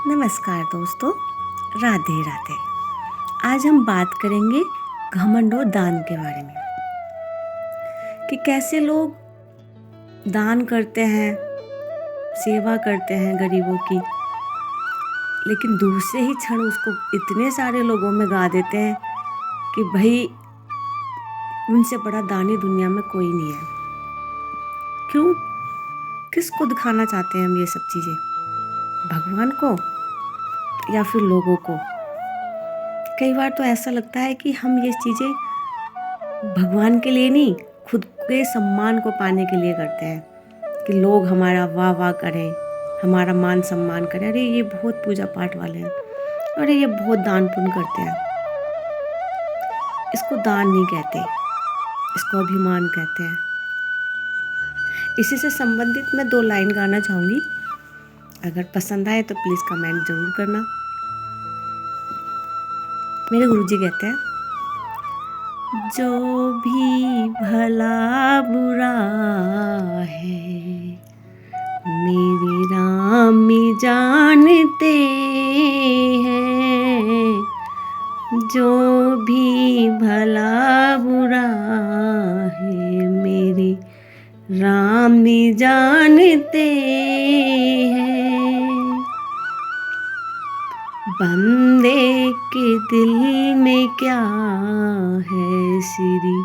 नमस्कार दोस्तों, राधे राधे। आज हम बात करेंगे घमंड और दान के बारे में कि कैसे लोग दान करते हैं, सेवा करते हैं गरीबों की, लेकिन दूसरे ही क्षण उसको इतने सारे लोगों में गा देते हैं कि भाई उनसे बड़ा दानी दुनिया में कोई नहीं है। क्यों? किसको दिखाना चाहते हैं हम ये सब चीज़ें? भगवान को या फिर लोगों को? कई बार तो ऐसा लगता है कि हम ये चीज़ें भगवान के लिए नहीं, खुद के सम्मान को पाने के लिए करते हैं कि लोग हमारा वाह वाह करें, हमारा मान सम्मान करें। अरे ये बहुत पूजा पाठ वाले हैं, अरे ये बहुत दान पुण्य करते हैं। इसको दान नहीं कहते, इसको अभिमान कहते हैं। इसी से संबंधित मैं 2 लाइन गाना चाहूँगी। अगर पसंद आए तो प्लीज़ कमेंट ज़रूर करना। मेरे गुरुजी कहते हैं, जो भी भला बुरा है मेरे राम जानते हैं। जो भी भला बुरा है मेरे राम जानते हैं। बंदे के दिल में क्या है श्री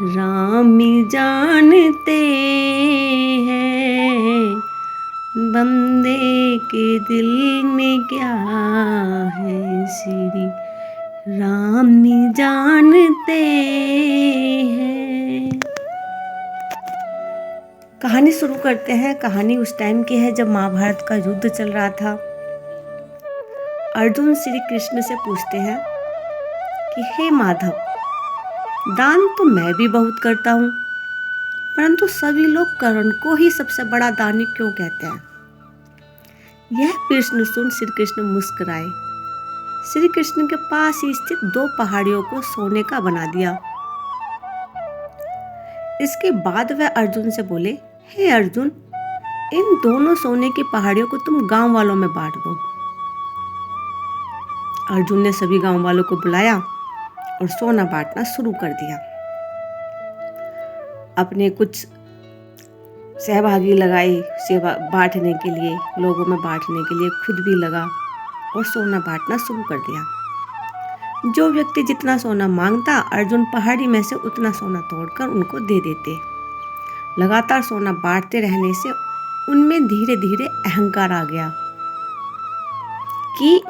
राम जानते हैं। बंदे के दिल में क्या है श्री राम जानते हैं। कहानी शुरू करते हैं। कहानी उस टाइम की है जब महाभारत का युद्ध चल रहा था। अर्जुन श्री कृष्ण से पूछते हैं कि हे माधव, दान तो मैं भी बहुत करता हूँ, परंतु सभी लोग कर्ण को ही सबसे बड़ा दानी क्यों कहते हैं? यह प्रश्न सुन श्री कृष्ण मुस्कुराए। श्री कृष्ण के पास ही स्थित 2 पहाड़ियों को सोने का बना दिया। इसके बाद वह अर्जुन से बोले, हे अर्जुन, इन दोनों सोने की पहाड़ियों को तुम गांव वालों में बांट दो। अर्जुन ने सभी गांव वालों को बुलाया और सोना बांटना शुरू कर दिया। अपने कुछ सहभागी लगाए सेवा बांटने के लिए, लोगों में बांटने के लिए, खुद भी लगा और सोना बांटना शुरू कर दिया। जो व्यक्ति जितना सोना मांगता, अर्जुन पहाड़ी में से उतना सोना तोड़कर उनको दे देते। लगातार सोना बांटते रहने से उनमें धीरे धीरे अहंकार आ गया कि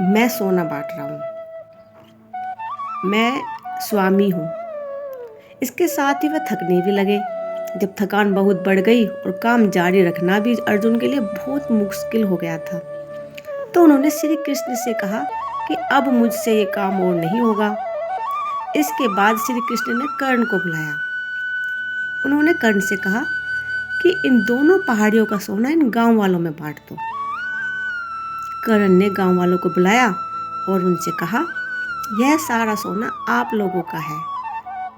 मैं सोना बांट रहा हूँ, मैं स्वामी हूँ। इसके साथ ही वह थकने भी लगे। जब थकान बहुत बढ़ गई और काम जारी रखना भी अर्जुन के लिए बहुत मुश्किल हो गया था, तो उन्होंने श्री कृष्ण से कहा कि अब मुझसे ये काम और नहीं होगा। इसके बाद श्री कृष्ण ने कर्ण को बुलाया। उन्होंने कर्ण से कहा कि इन दोनों पहाड़ियों का सोना इन गांव वालों में बांट दो। कर्ण ने गांव वालों को बुलाया और उनसे कहा, यह सारा सोना आप लोगों का है,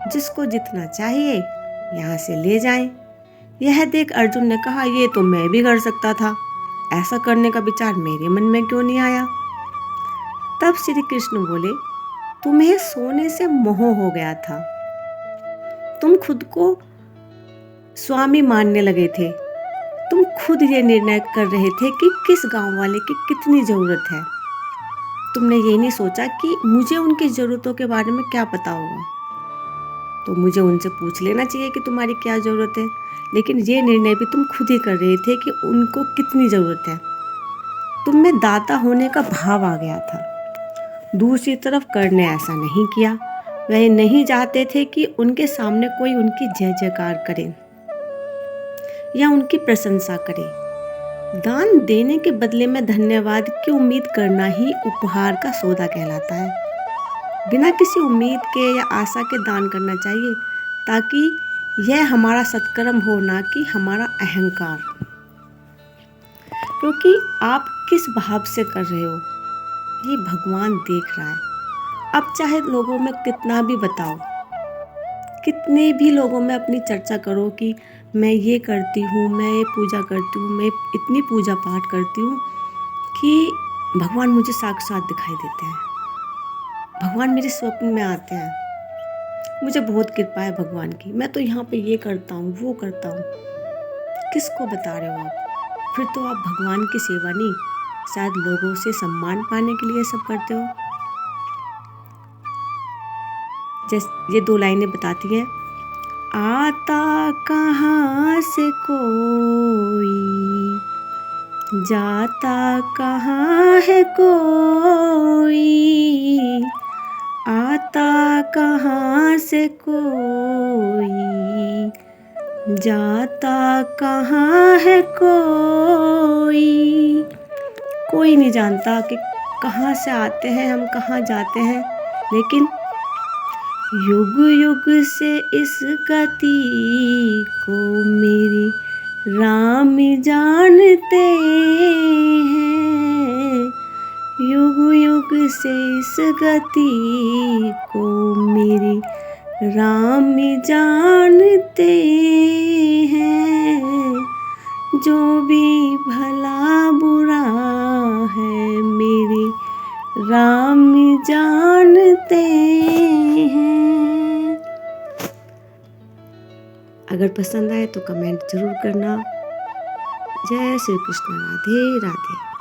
जिसको जितना चाहिए यहाँ से ले जाएं। यह देख अर्जुन ने कहा, ये तो मैं भी कर सकता था, ऐसा करने का विचार मेरे मन में क्यों नहीं आया? तब श्री कृष्ण बोले, तुम्हें सोने से मोह हो गया था, तुम खुद को स्वामी मानने लगे थे। तुम खुद ये निर्णय कर रहे थे कि किस गांव वाले की कितनी ज़रूरत है। तुमने ये नहीं सोचा कि मुझे उनकी ज़रूरतों के बारे में क्या पता होगा, तो मुझे उनसे पूछ लेना चाहिए कि तुम्हारी क्या ज़रूरत है। लेकिन ये निर्णय भी तुम खुद ही कर रहे थे कि उनको कितनी ज़रूरत है। तुम में दाता होने का भाव आ गया था। दूसरी तरफ कर्ण ने ऐसा नहीं किया। वह नहीं चाहते थे कि उनके सामने कोई उनकी जय जयकार करे या उनकी प्रशंसा करे। दान देने के बदले में धन्यवाद की उम्मीद करना ही उपहार का सौदा कहलाता है। बिना किसी उम्मीद के या आशा के दान करना चाहिए, ताकि यह हमारा सत्कर्म हो, ना कि हमारा अहंकार। क्योंकि आप किस भाव से कर रहे हो, ये भगवान देख रहा है। अब चाहे लोगों में कितना भी बताओ, कितने भी लोगों में अपनी चर्चा करो कि मैं ये करती हूँ, मैं ये पूजा करती हूँ, मैं इतनी पूजा पाठ करती हूँ, कि भगवान मुझे साक्षात दिखाई देते हैं, भगवान मेरे स्वप्न में आते हैं। मुझे बहुत कृपा है भगवान की, मैं तो यहाँ पे ये करता हूँ वो करता हूँ। किसको बता रहे हो आप? फिर तो आप भगवान की सेवा नहीं, शायद लोगों से सम्मान पाने के लिए सब करते हो। जैसे ये 2 लाइनें बताती हैं, आता कहाँ से कोई, जाता कहाँ है कोई, आता कहाँ से कोई, जाता कहाँ है कोई। कोई नहीं जानता कि कहाँ से आते हैं हम, कहाँ जाते हैं, लेकिन युग युग से इस गति को मेरी राम जानते हैं, युग युग से इस गति को मेरी राम जानते हैं। जो भी भला बुरा है मेरे राम जानते हैं। अगर पसंद आए तो कमेंट जरूर करना। जय श्री कृष्ण, राधे राधे।